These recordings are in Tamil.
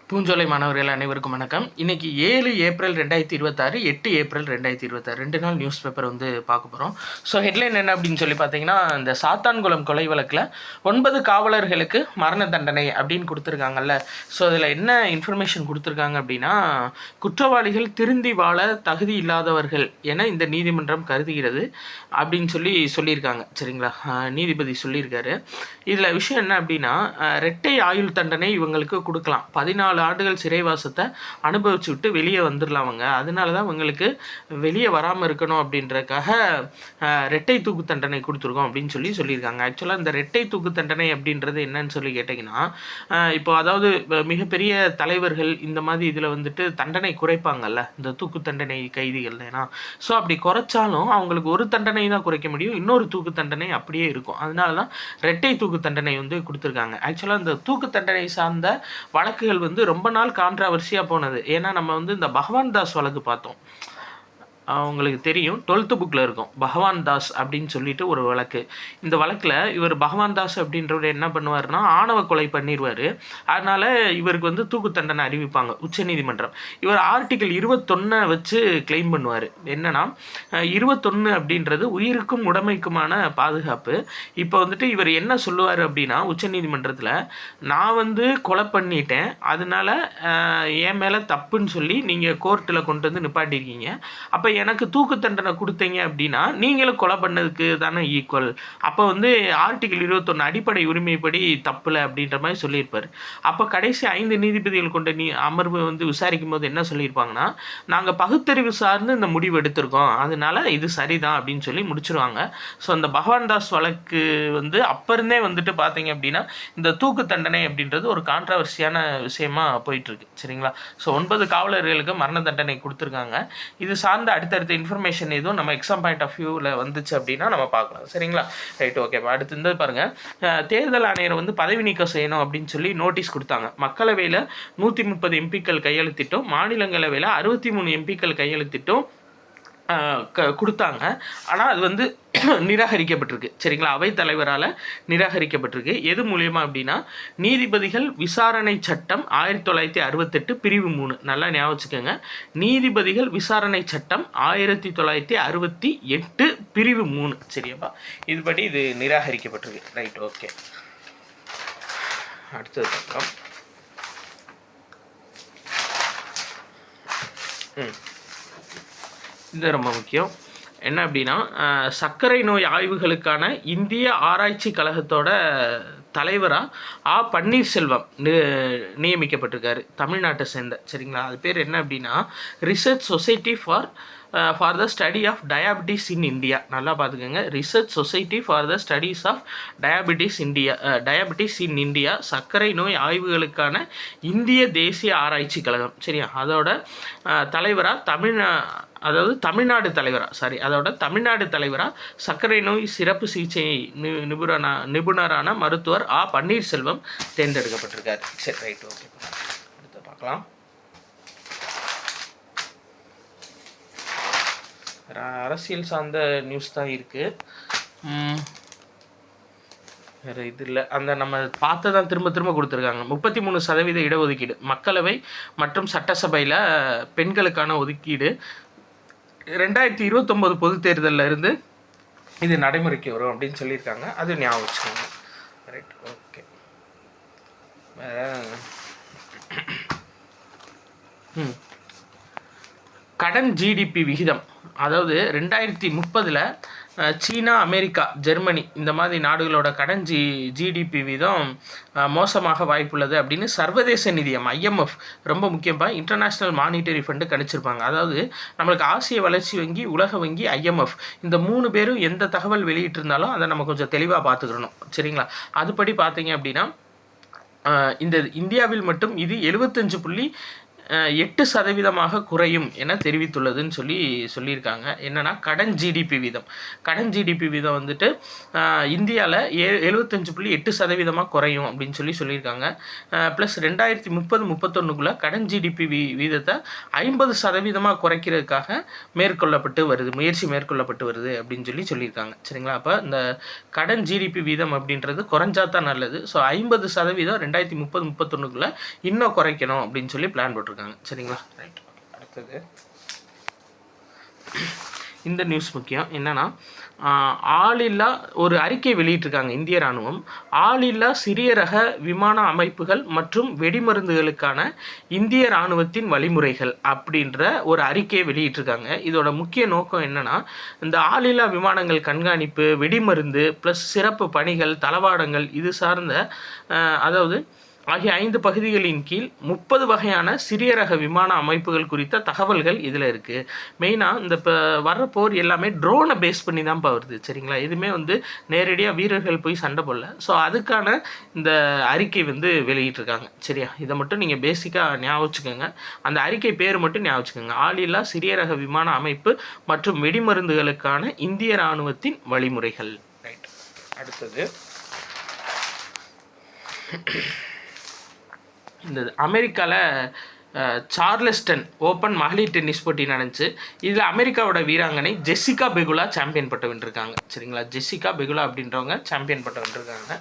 பூஞ்சோலை மாணவர்கள் அனைவருக்கும் வணக்கம். இன்னைக்கு 7 ஏப்ரல் 2026, 8 ஏப்ரல் 2026 2 நாள் நியூஸ் பேப்பர் வந்து பார்க்க போகிறோம். ஸோ ஹெட்லைன் என்ன அப்படின்னு சொல்லி பார்த்தீங்கன்னா, இந்த சாத்தான்குளம் கொலை வழக்கில் 9 காவலர்களுக்கு மரண தண்டனை அப்படின்னு கொடுத்துருக்காங்கல்ல. ஸோ அதில் என்ன இன்ஃபர்மேஷன் கொடுத்துருக்காங்க அப்படின்னா, குற்றவாளிகள் திருந்தி வாழ தகுதி இல்லாதவர்கள் என இந்த நீதிமன்றம் கருதுகிறது அப்படின்னு சொல்லியிருக்காங்க. சரிங்களா, நீதிபதி சொல்லியிருக்காரு. இதில் விஷயம் என்ன அப்படின்னா, இரட்டை ஆயுள் தண்டனை இவங்களுக்கு கொடுக்கலாம். 14 ஆண்டுகள் சிறைவாசத்தை அனுபவிச்சு விட்டு வெளியே வந்துடலாம் அவங்க. அதனால தான் இவங்களுக்கு வெளியே வராமல் இருக்கணும் அப்படின்றதுக்காக இரட்டை தூக்கு தண்டனை கொடுத்துருக்கோம் அப்படின்னு சொல்லியிருக்காங்க. ஆக்சுவலாக இந்த இரட்டை தூக்கு தண்டனை அப்படின்றது என்னன்னு சொல்லி கேட்டிங்கன்னா, இப்போ அதாவது மிகப்பெரிய தலைவர்கள் இந்த மாதிரி இதில் வந்துட்டு தண்டனை குறைப்பாங்கல்ல, இந்த தூக்கு தண்டனை கைதிகள். ஏன்னா ஸோ அப்படி குறைச்சாலும் அவங்களுக்கு ஒரு தண்டனை தான் குறைக்க முடியும், இன்னொரு தூக்கு தண்டனை அப்படியே இருக்கும். அதனால தான் இரட்டை தூக்கு தண்டனை வந்து கொடுத்துருக்காங்க. ஆக்சுவலாக இந்த தூக்கு தண்டனை சார்ந்த வழக்குகள் வந்து ரொம்ப நாள் கான்ட்ராவர்சியாக போனது. ஏன்னா நம்ம வந்து இந்த பகவான் தாஸ் வழக்கு பார்த்தோம், அவங்களுக்கு தெரியும், 12th புக்கில் இருக்கும். பகவான் தாஸ் அப்படின்னு சொல்லிட்டு ஒரு வழக்கு. இந்த வழக்கில் இவர் பகவான் தாஸ் அப்படின்றவர் என்ன பண்ணுவார்னா, ஆணவ கொலை பண்ணிடுவார். அதனால் இவருக்கு வந்து தூக்கு தண்டனை அறிவிப்பாங்க உச்சநீதிமன்றம். இவர் ஆர்டிகிள் 21 வச்சு கிளைம் பண்ணுவார். என்னன்னா, 21 அப்படின்றது உயிருக்கும் உடைமைக்குமான பாதுகாப்பு. இப்போ வந்துட்டு இவர் என்ன சொல்லுவார் அப்படின்னா, உச்சநீதிமன்றத்தில் நான் வந்து கொலை பண்ணிட்டேன், அதனால என் மேலே தப்புன்னு சொல்லி நீங்கள் கோர்ட்டில் கொண்டு வந்து நிப்பாட்டிருக்கீங்க, அப்போ எனக்கு தூக்கு தண்டனை கொடுத்தீங்க அப்படின்னா நீங்களும் கொலை பண்ணதுக்கு தானே ஈக்குவல். அப்போ வந்து ஆர்டிகிள் 21 அடிப்படை உரிமைப்படி தப்புல அப்படின்ற மாதிரி சொல்லியிருப்பார். அப்போ கடைசி 5 நீதிபதிகள் கொண்ட அமர்வு வந்து விசாரிக்கும் போது என்ன சொல்லியிருப்பாங்கன்னா, நாங்கள் பகுத்தறிவு சார்ந்து இந்த முடிவு எடுத்திருக்கோம், அதனால இது சரிதான் அப்படின்னு சொல்லி முடிச்சிருவாங்க. ஸோ அந்த பகவான் தாஸ் வழக்கு வந்து அப்போ இருந்தே வந்துட்டு பார்த்தீங்க அப்படின்னா இந்த தூக்கு தண்டனை அப்படின்றது ஒரு கான்ட்ரவர்சியான விஷயமா போயிட்டுருக்கு. சரிங்களா, ஸோ 9 காவலர்களுக்கு மரண தண்டனை கொடுத்துருக்காங்க. இது சார்ந்த அடுத்தடுத்த இன்ஃபர்மேஷன் எதுவும் நம்ம எக்ஸாம் பாயிண்ட் ஆஃப் வியூவில் வந்துச்சு அப்படின்னா நம்ம பார்க்கலாம். சரிங்களா, ரைட், ஓகே. அடுத்து இந்த பாருங்கள், தேர்தல் ஆணையரை வந்து பதவி நீக்கம் செய்யணும் அப்படின்னு சொல்லி நோட்டீஸ் கொடுத்தாங்க. மக்களவையில் 130 எம்பிக்கள் கையெழுத்திட்டும், மாநிலங்களவையில் 63 எம்பிக்கள் கையெழுத்திட்டும் கொடுத்தாங்க. ஆனால் அது வந்து நிராகரிக்கப்பட்டிருக்கு. சரிங்களா, அவைத்தலைவரால் நிராகரிக்கப்பட்டிருக்கு. எது மூலியமா அப்படின்னா, நீதிபதிகள் விசாரணை சட்டம் 1968 பிரிவு 3. நல்லா ஞாபகம் வச்சுக்கோங்க, நீதிபதிகள் விசாரணை சட்டம் 1968 பிரிவு 3. சரியாப்பா, இதுபடி இது நிராகரிக்கப்பட்டிருக்கு. Right, okay. அடுத்தது பார்க்கலாம். இது ரொம்ப முக்கியம். என்ன அப்படின்னா, சர்க்கரை நோய் ஆய்வுகளுக்கான இந்திய ஆராய்ச்சி கழகத்தோட தலைவராக பன்னீர்செல்வம் நியமிக்கப்பட்டிருக்காரு, தமிழ்நாட்டை சேர்ந்த. சரிங்களா, அது பேர் என்ன அப்படின்னா, research society for the study of diabetes in India. நல்லா பார்த்துக்கோங்க, research society for the studies of diabetes in India, சர்க்கரை நோய் ஆய்வுகளுக்கான இந்திய தேசிய ஆராய்ச்சி கழகம். சரியா, அதோட தலைவராக தமிழ்நாடு தலைவராக சர்க்கரை நோய் சிறப்பு சிகிச்சை நிபுணரான மருத்துவர் பன்னீர்செல்வம் தேர்ந்தெடுக்கப்பட்டிருக்காரு. சரி, ரைட், ஓகே. அடுத்து பார்க்கலாம். அரசியல் சார்ந்த நியூஸ் தான் இருக்குது, வேறு இது இல்லை. அந்த நம்ம பார்த்து தான் திரும்ப கொடுத்துருக்காங்க. 33% இடஒதுக்கீடு மக்களவை மற்றும் சட்டசபையில் பெண்களுக்கான ஒதுக்கீடு 2029 பொதுத் தேர்தலில் இருந்து இது நடைமுறைக்கு வரும் அப்படின்னு சொல்லியிருக்காங்க. அது ஞாபகம் வச்சுக்கோங்க. Right, okay. கடன் ஜிடிபி விகிதம், அதாவது 2030 சீனா, அமெரிக்கா, ஜெர்மனி இந்த மாதிரி நாடுகளோட கடன் ஜிடிபி வீதம் மோசமாக வாய்ப்புள்ளது அப்படின்னு சர்வதேச நிதியம் IMF, ரொம்ப முக்கியமாக இன்டர்நேஷ்னல் மானிட்டரி ஃபண்டு கணிச்சிருப்பாங்க. அதாவது நம்மளுக்கு ஆசிய வளர்ச்சி வங்கி, உலக வங்கி, IMF இந்த 3 பேரும் எந்த தகவல் வெளியிட்டிருந்தாலும் அதை நம்ம கொஞ்சம் தெளிவாக பார்த்துக்கிறணும். சரிங்களா, அதுபடி பார்த்தீங்க அப்படின்னா இந்த இந்தியாவில் மட்டும் இது 8% குறையும் என தெரிவித்துள்ளதுன்னு சொல்லியிருக்காங்க. என்னென்னா கடன் ஜிடிபி வீதம். கடன் ஜிடிபி வீதம் வந்துட்டு இந்தியாவில் 75.8% குறையும் அப்படின்னு சொல்லியிருக்காங்க. ப்ளஸ் 2030-31 கடன் ஜிடிபி வீதத்தை 50% குறைக்கிறதுக்காக முயற்சி மேற்கொள்ளப்பட்டு வருது அப்படின்னு சொல்லியிருக்காங்க. சரிங்களா? அப்போ இந்த கடன் ஜிடிபி வீதம் அப்படின்றது குறைஞ்சா தான் நல்லது. ஸோ 50% 2030-31 இன்னும் குறைக்கணும் அப்படின்னு பிளான் போட்டிருக்காங்க. சரிங்களா? ரைட். அடுத்தது இந்த நியூஸ் முக்கியம். என்னென்னா ஆளில்லா ஒரு அறிக்கை வெளியிட்டிருக்காங்க இந்திய இராணுவம். ஆளில்லா சிறிய ரக விமான அமைப்புகள் மற்றும் வெடிமருந்துகளுக்கான இந்திய இராணுவத்தின் வழிமுறைகள் அப்படின்ற ஒரு அறிக்கையை வெளியிட்டிருக்காங்க. இதோட முக்கிய நோக்கம் என்னென்னா இந்த ஆளில்லா விமானங்கள் கண்காணிப்பு, வெடிமருந்து ப்ளஸ் சிறப்பு பணிகள், தளவாடங்கள் இது சார்ந்த அதாவது ஆகிய 5 பகுதிகளின் கீழ் 30 வகையான சிறிய ரக விமான அமைப்புகள் குறித்த தகவல்கள் இதில் இருக்குது. மெயினாக இந்த இப்போ வர்ற போர் எல்லாமே ட்ரோனை பேஸ் பண்ணி தான் வருது. சரிங்களா? எதுவுமே நேரடியாக வீரர்கள் போய் சண்டை போடல. ஸோ அதுக்கான இந்த அறிக்கை வெளியிட்டிருக்காங்க. சரியா? இதை மட்டும் நீங்கள் பேசிக்காக ஞாபகம் வச்சுக்கோங்க. அந்த அறிக்கை பேர் மட்டும் ஞாபகம் வச்சுக்கோங்க. ஆளில்லா சிறிய ரக விமான அமைப்பு மற்றும் வெடிமருந்துகளுக்கான இந்திய இராணுவத்தின் வழிமுறைகள். ரைட். அடுத்தது இந்த அமெரிக்காவில் சார்லஸ்டன் ஓப்பன் மகளிர் டென்னிஸ் போட்டி நடந்துச்சு. இதில் அமெரிக்காவோட வீராங்கனை ஜெசிகா பெகுலா சாம்பியன் பட்டம் வென்றிருக்காங்க. சரிங்களா? ஜெசிகா பெகுலா அப்படின்றவங்க சாம்பியன் பட்டம் வென்றிருக்காங்க.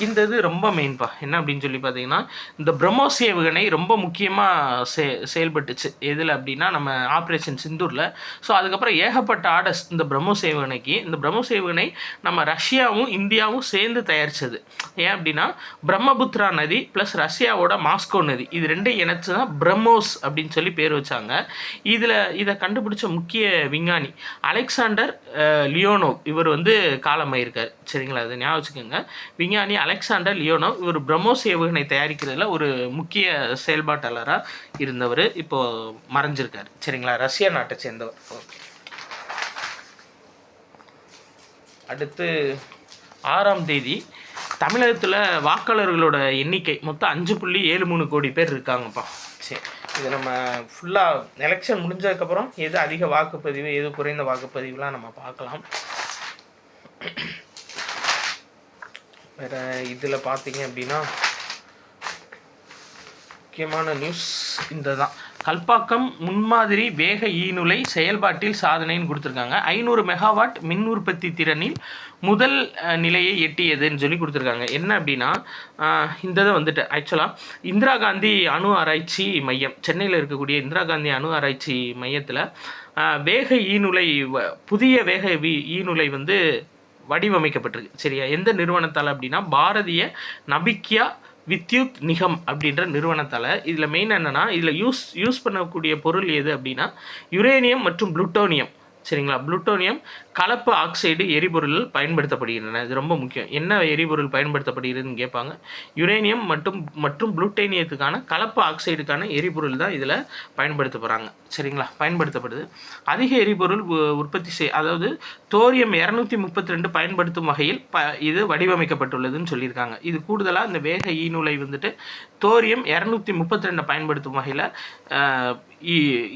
இந்த இது ரொம்ப மெயின்ப்பா. என்ன அப்படின்னு பார்த்தீங்கன்னா இந்த பிரம்மோஸ் ஏவுகணை ரொம்ப முக்கியமாக செயல்பட்டுச்சு. எதில் அப்படின்னா நம்ம ஆப்ரேஷன் சிந்தூரில். ஸோ அதுக்கப்புறம் ஏகப்பட்ட ஆர்டர்ஸ் இந்த பிரம்மோஸ் ஏவுகணைக்கு. இந்த பிரம்மோஸ் ஏவுகணை நம்ம ரஷ்யாவும் இந்தியாவும் சேர்ந்து தயாரித்தது. ஏன் அப்படின்னா பிரம்மபுத்திரா நதி ப்ளஸ் ரஷ்யாவோட மாஸ்கோ நதி இது ரெண்டும் இணைச்சு தான் பிரம்மோஸ் அப்படின்னு பேர் வச்சாங்க. இதை கண்டுபிடிச்ச முக்கிய விஞ்ஞானி அலெக்சாண்டர் லியோனோவ். இவர் காலமாயிருக்கார். சரிங்களா? அதை ஞாபகம் வச்சுக்கோங்க. விஞ்ஞானி அலெக்சாண்டர் லியோனோவ் இவர் பிரம்மோஸ் ஏவுகணை தயாரிக்கிறதுல ஒரு முக்கிய செயல்பாட்டாளராக இருந்தவர். இப்போது மறைஞ்சிருக்கார். சரிங்களா? ரஷ்யா நாட்டை சேர்ந்தவர். ஓகே. அடுத்து 6ஆம் தேதி தமிழகத்தில் வாக்காளர்களோட எண்ணிக்கை மொத்தம் 5.73 கோடி பேர் இருக்காங்கப்பா. சரி, இது நம்ம ஃபுல்லாக எலெக்ஷன் முடிஞ்சதுக்கப்புறம் எது அதிக வாக்குப்பதிவு எது குறைந்த வாக்குப்பதிவுலாம் நம்ம பார்க்கலாம். வேறு இதில் பார்த்தீங்க அப்படின்னா முக்கியமான நியூஸ் இந்த தான். கல்பாக்கம் முன்மாதிரி வேக ஈநுலை செயல்பாட்டில் சாதனைன்னு கொடுத்துருக்காங்க. 500 மெகாவாட் மின் உற்பத்தி திறனில் முதல் நிலையை எட்டியதுன்னு கொடுத்துருக்காங்க. என்ன அப்படின்னா இந்த இதை ஆக்சுவலாக இந்திரா காந்தி அணு ஆராய்ச்சி மையம், சென்னையில் இருக்கக்கூடிய இந்திரா காந்தி அணு ஆராய்ச்சி மையத்தில் வேக ஈநுலை புதிய வேக ஈநுலை வடிவமைக்கப்பட்டிருக்கு. சரியா? எந்த நிறுவனத்தால் அப்படின்னா பாரதிய நபிக்யா வித்யுத் நிகம் அப்படின்ற நிறுவனத்தால். இதில் மெயின் என்னென்னா இதில் யூஸ் பண்ணக்கூடிய பொருள் எது அப்படின்னா யுரேனியம் மற்றும் புளுட்டோனியம். சரிங்களா? புளுட்டோனியம் கலப்பு ஆக்சைடு எரிபொருள் பயன்படுத்தப்படுகின்றன. இது ரொம்ப முக்கியம். என்ன எரிபொருள் பயன்படுத்தப்படுகிறதுன்னு கேட்பாங்க. யுரேனியம் மற்றும் புளுட்டோனியத்துக்கான கலப்பு ஆக்சைடுக்கான எரிபொருள் தான் இதில் பயன்படுத்த போகிறாங்க. சரிங்களா? பயன்படுத்தப்படுது. அதிக எரிபொருள் உற்பத்தி அதாவது தோரியம் 232 பயன்படுத்தும் வகையில் இது வடிவமைக்கப்பட்டுள்ளதுன்னு சொல்லியிருக்காங்க. இது கூடுதலாக இந்த வேக ஈநுலை தோரியம் 232 பயன்படுத்தும் வகையில்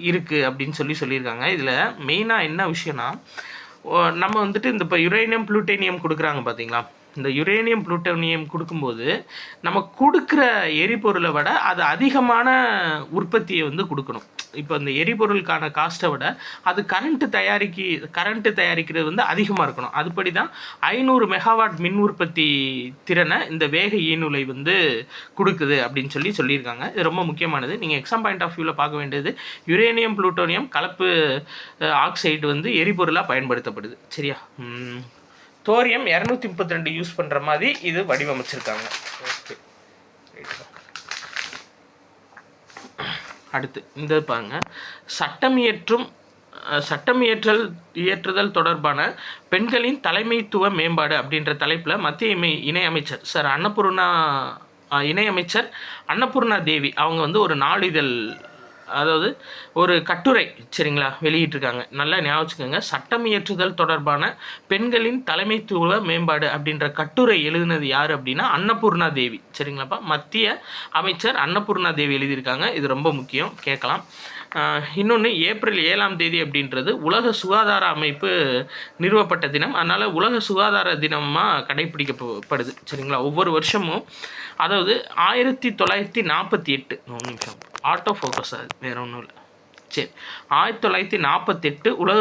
இருக்குது அப்படின்னு சொல்லியிருக்காங்க. இதில் மெயினாக என்ன விஷயம்னா நம்ம இந்த இப்போ யுரேனியம் புளூட்டோனியம் கொடுக்குறாங்க பார்த்தீங்களா? இந்த யுரேனியம் புளூட்டோனியம் கொடுக்கும்போது நம்ம கொடுக்குற எரிபொருளை விட அது அதிகமான உற்பத்தியை கொடுக்கணும். இப்போ இந்த எரிபொருளுக்கான காஸ்ட்டை விட அது கரண்ட்டு தயாரிக்கிறது அதிகமாக இருக்கணும். அதுபடி தான் 500 மெகாவாட் மின் உற்பத்தி திறனை இந்த வேக ஈநுலை கொடுக்குது அப்படின்னு சொல்லியிருக்காங்க. இது ரொம்ப முக்கியமானது. நீங்கள் எக்ஸாம் பாயிண்ட் ஆஃப் வியூவில் பார்க்க வேண்டியது யுரேனியம் புளூட்டோனியம் கலப்பு ஆக்சைடு எரிபொருளாக பயன்படுத்தப்படுது. சரியா? தோரியம் 232 யூஸ் பண்ணுற மாதிரி இது வடிவமைச்சிருக்காங்க. ஓகே. அடுத்து இந்த பாருங்க, இயற்றுதல் தொடர்பான பெண்களின் தலைமைத்துவ மேம்பாடு அப்படின்ற தலைப்பில் மத்திய இணையமைச்சர் இணையமைச்சர் அன்னபூர்ணா தேவி அவங்க ஒரு நாளிதழ் அதாவது ஒரு கட்டுரை சரிங்களா வெளியிட்டிருக்காங்க. நல்லா ஞாபகம் வச்சுக்கோங்க. சட்டம் இயற்றுதல் தொடர்பான பெண்களின் தலைமைத்துவ மேம்பாடு அப்படின்ற கட்டுரை எழுதினது யார் அப்படின்னா அன்னபூர்ணா தேவி சரிங்களாப்பா. மத்திய அமைச்சர் அன்னபூர்ணா தேவி எழுதியிருக்காங்க. இது ரொம்ப முக்கியம், கேட்கலாம். இன்னொன்று ஏப்ரல் 7ஆம் தேதி அப்படின்றது உலக சுகாதார அமைப்பு நிறுவப்பட்ட தினம். அதனால் உலக சுகாதார தினமாக கடைப்பிடிக்கப்படுது சரிங்களா ஒவ்வொரு வருஷமும். அதாவது 1948 1 நிமிஷம் ஆட்டோ ஃபோக்கஸ் ஆகுது, வேறு ஒன்றும் இல்லை. சரி, 1948 உலக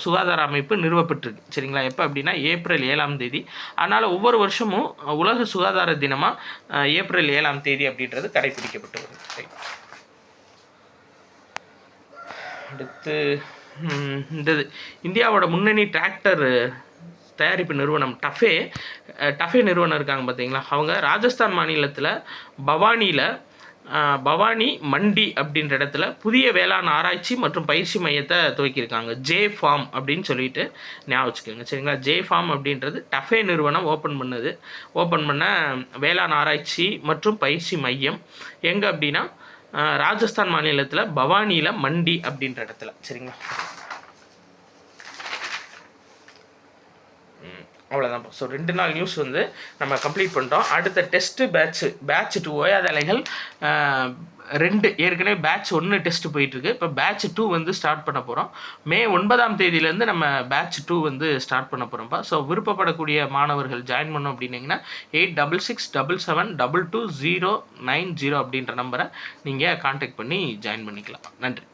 சுகாதார அமைப்பு நிறுவப்பட்டிருக்கு சரிங்களா. எப்போ அப்படின்னா ஏப்ரல் 7ஆம் தேதி. அதனால் ஒவ்வொரு வருஷமும் உலக சுகாதார தினமாக ஏப்ரல் 7ஆம் தேதி அப்படின்றது கடைப்பிடிக்கப்பட்டு வருது. அடுத்து இந்த இந்தியாவோட முன்னணி டிராக்டர் தயாரிப்பு நிறுவனம் டஃபே நிறுவனம் இருக்காங்க பார்த்தீங்களா. அவங்க ராஜஸ்தான் மாநிலத்தில் பவானி மண்டி அப்படின்ற இடத்துல புதிய வேளாண் ஆராய்ச்சி மற்றும் பயிற்சி மையத்தை துவக்கியிருக்காங்க. ஜே ஃபார்ம் அப்படின்னு சொல்லிட்டு ஞாபகம் வச்சுக்கோங்க சரிங்களா. ஜே ஃபார்ம் அப்படின்றது டஃபே நிறுவனம் ஓப்பன் பண்ண வேளாண் ஆராய்ச்சி மற்றும் பயிற்சி மையம் எங்கே அப்படின்னா ராஜஸ்தான் மாநிலத்தில் பவானியில் மண்டி அப்படின்ற இடத்துல சரிங்களா. அவ்வளோதான். ஸோ 2 நாள் நியூஸ் வந்து நம்ம கம்ப்ளீட் பண்ணிட்டோம். அடுத்த டெஸ்ட்டு பேட்ச் 2 ஓயாத அலைகள் 2 ஏற்கனவே பேட்ச் 1 டெஸ்ட்டு போயிட்டுருக்கு. இப்போ பேட்ச் 2 வந்து ஸ்டார்ட் பண்ண போகிறோம். மே 9ஆம் தேதியிலேருந்து நம்ம பேட்ச் 2 வந்து ஸ்டார்ட் பண்ண போகிறோம்ப்பா. ஸோ விருப்பப்படக்கூடிய மாணவர்கள் ஜாயின் பண்ணோம் அப்படின்னீங்கன்னா 8667722090 அப்படின்ற நம்பரை நீங்கள் கான்டாக்ட் பண்ணி ஜாயின் பண்ணிக்கலாம். நன்றி.